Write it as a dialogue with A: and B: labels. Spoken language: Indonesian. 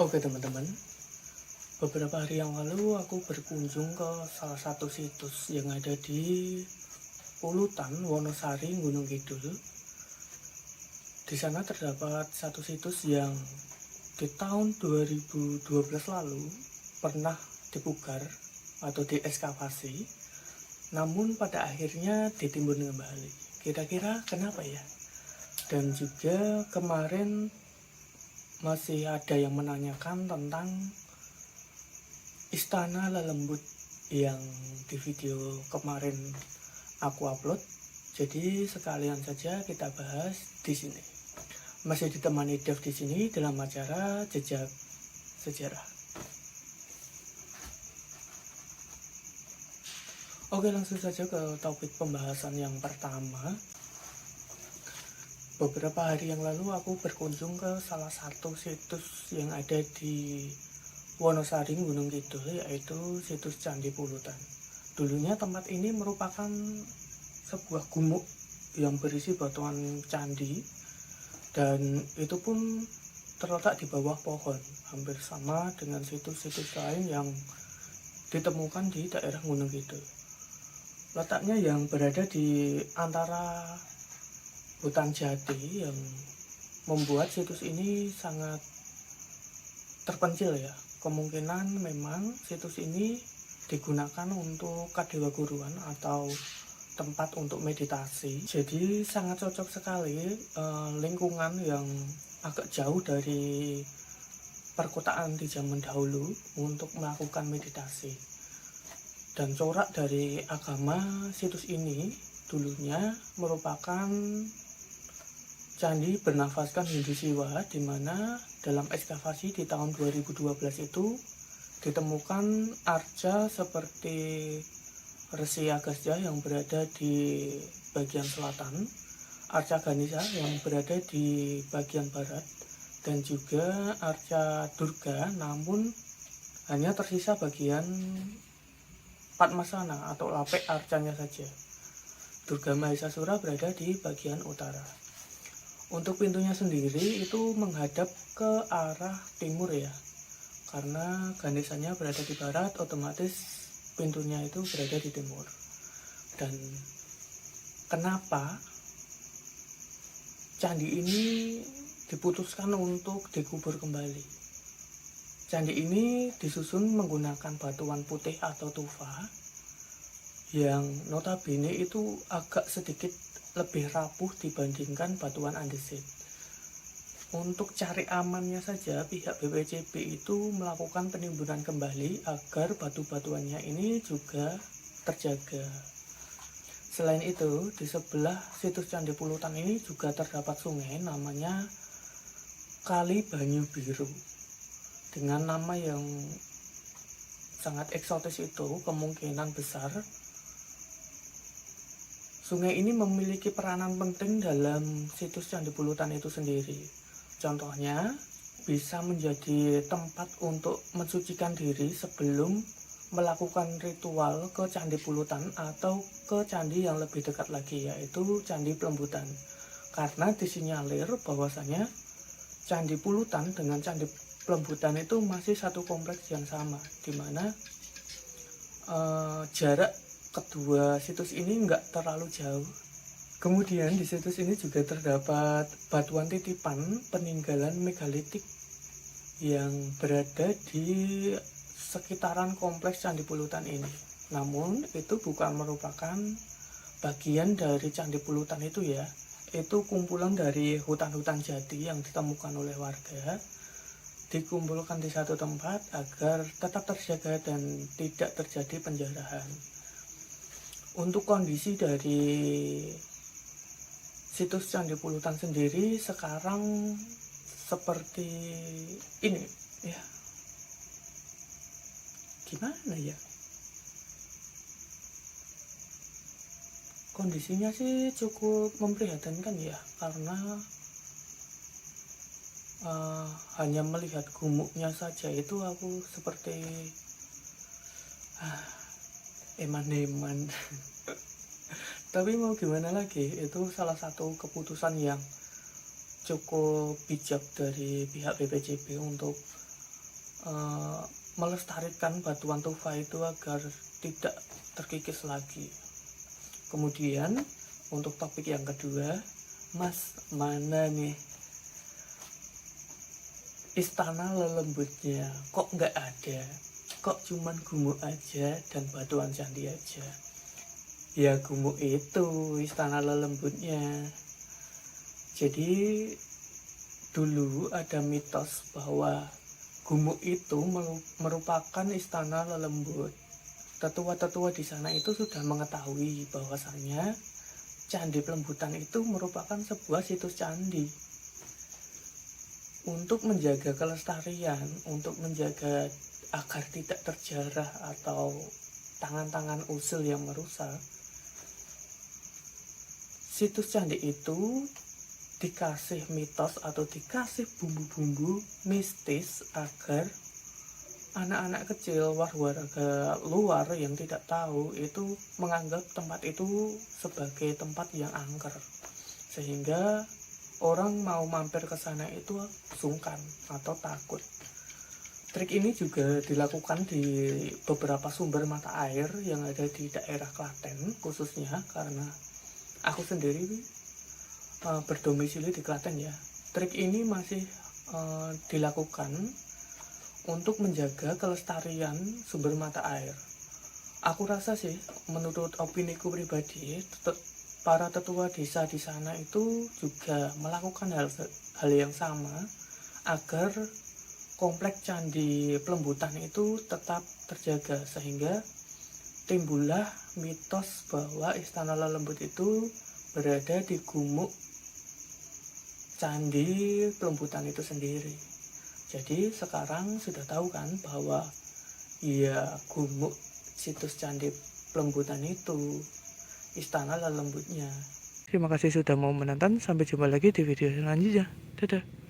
A: Oke teman-teman, beberapa hari yang lalu aku berkunjung ke salah satu situs yang ada di Pulutan, Wonosari, Gunung Kidul. Di sana terdapat satu situs yang di tahun 2012 lalu pernah dipugar atau diekskavasi, namun pada akhirnya ditimbun kembali. Kira-kira kenapa ya? Dan juga kemarin masih ada yang menanyakan tentang Istana Lelembut yang di video kemarin aku upload. Jadi sekalian saja kita bahas di sini. Masih ditemani Dev di sini dalam acara Jejak Sejarah. Oke, langsung saja ke topik pembahasan yang pertama. Beberapa hari yang lalu aku berkunjung ke salah satu situs yang ada di Wonosari, Gunung Kidul, yaitu situs Candi Pulutan. Dulunya tempat ini merupakan sebuah gumuk yang berisi batuan candi, dan itu pun terletak di bawah pohon, hampir sama dengan situs-situs lain yang ditemukan di daerah Gunung Kidul. Letaknya yang berada di antara hutan jati yang membuat situs ini sangat terpencil ya. Kemungkinan memang situs ini digunakan untuk kadewa guruan atau tempat untuk meditasi. Jadi sangat cocok sekali lingkungan yang agak jauh dari perkotaan di zaman dahulu untuk melakukan meditasi. Dan corak dari agama situs ini dulunya merupakan candi bernafaskan Hindu Siwa, di mana dalam ekskavasi di tahun 2012 itu ditemukan arca seperti Resi Agastya yang berada di bagian selatan, arca Ganesha yang berada di bagian barat, dan juga arca Durga, namun hanya tersisa bagian Padmasana atau lapek arcanya saja. Durga Mahesasura berada di bagian utara. Untuk pintunya sendiri itu menghadap ke arah timur ya, karena Ganeshanya berada di barat, otomatis pintunya itu berada di timur. Dan kenapa candi ini diputuskan untuk dikubur kembali? Candi ini disusun menggunakan batuan putih atau tufa yang notabene itu agak sedikit lebih rapuh dibandingkan batuan andesit. Untuk cari amannya saja, pihak BPCB itu melakukan penimbunan kembali agar batu-batuannya ini juga terjaga. Selain itu, di sebelah situs Candi Pulutan ini juga terdapat sungai namanya Kali Banyu Biru. Dengan nama yang sangat eksotis itu, kemungkinan besar sungai ini memiliki peranan penting dalam situs Candi Pulutan itu sendiri. Contohnya, bisa menjadi tempat untuk mensucikan diri sebelum melakukan ritual ke Candi Pulutan atau ke candi yang lebih dekat lagi, yaitu Candi Plembutan. Karena disinyalir bahwasanya Candi Pulutan dengan Candi Plembutan itu masih satu kompleks yang sama, di mana jarak kedua situs ini nggak terlalu jauh. Kemudian di situs ini juga terdapat batuan titipan peninggalan megalitik yang berada di sekitaran kompleks Candi Pulutan ini. Namun itu bukan merupakan bagian dari Candi Pulutan itu ya. Itu kumpulan dari hutan-hutan jati yang ditemukan oleh warga, dikumpulkan di satu tempat agar tetap terjaga dan tidak terjadi penjarahan. Untuk kondisi dari situs Candi Pulutan sendiri sekarang seperti ini ya. Gimana ya? Kondisinya sih cukup memprihatinkan ya, karena hanya melihat gumuknya saja itu aku seperti eman-eman. Tapi mau gimana lagi, itu salah satu keputusan yang cukup bijak dari pihak BPCB untuk melestarikan batuan tufa itu agar tidak terkikis lagi. Kemudian untuk topik yang kedua, Mas, mana nih istana lelembutnya? Kok nggak ada? Kok cuman gumuk aja dan batuan candi aja? Ya gumuk itu istana lelembutnya. Jadi dulu ada mitos bahwa gumuk itu merupakan istana lelembut. Tetua-tetua di sana itu sudah mengetahui bahwasanya Candi Plembutan itu merupakan sebuah situs candi. Untuk menjaga kelestarian, untuk menjaga agar tidak terjarah atau tangan-tangan usil yang merusak, situs candi itu dikasih mitos atau dikasih bumbu-bumbu mistis agar anak-anak kecil, warga luar yang tidak tahu itu menganggap tempat itu sebagai tempat yang angker, sehingga orang mau mampir ke sana itu sungkan atau takut. Trik ini juga dilakukan di beberapa sumber mata air yang ada di daerah Klaten khususnya, karena aku sendiri berdomisili di Klaten ya. Trik ini masih dilakukan untuk menjaga kelestarian sumber mata air. Aku rasa sih, menurut opiniku pribadi, para tetua desa di sana itu juga melakukan hal yang sama agar kompleks Candi Plembutan itu tetap terjaga, sehingga timbullah mitos bahwa istana lelembut itu berada di gumuk Candi Plembutan itu sendiri. Jadi sekarang sudah tahu kan bahwa ya gumuk situs Candi Plembutan itu istana lelembutnya. Terima kasih sudah mau menonton, sampai jumpa lagi di video selanjutnya. Dadah.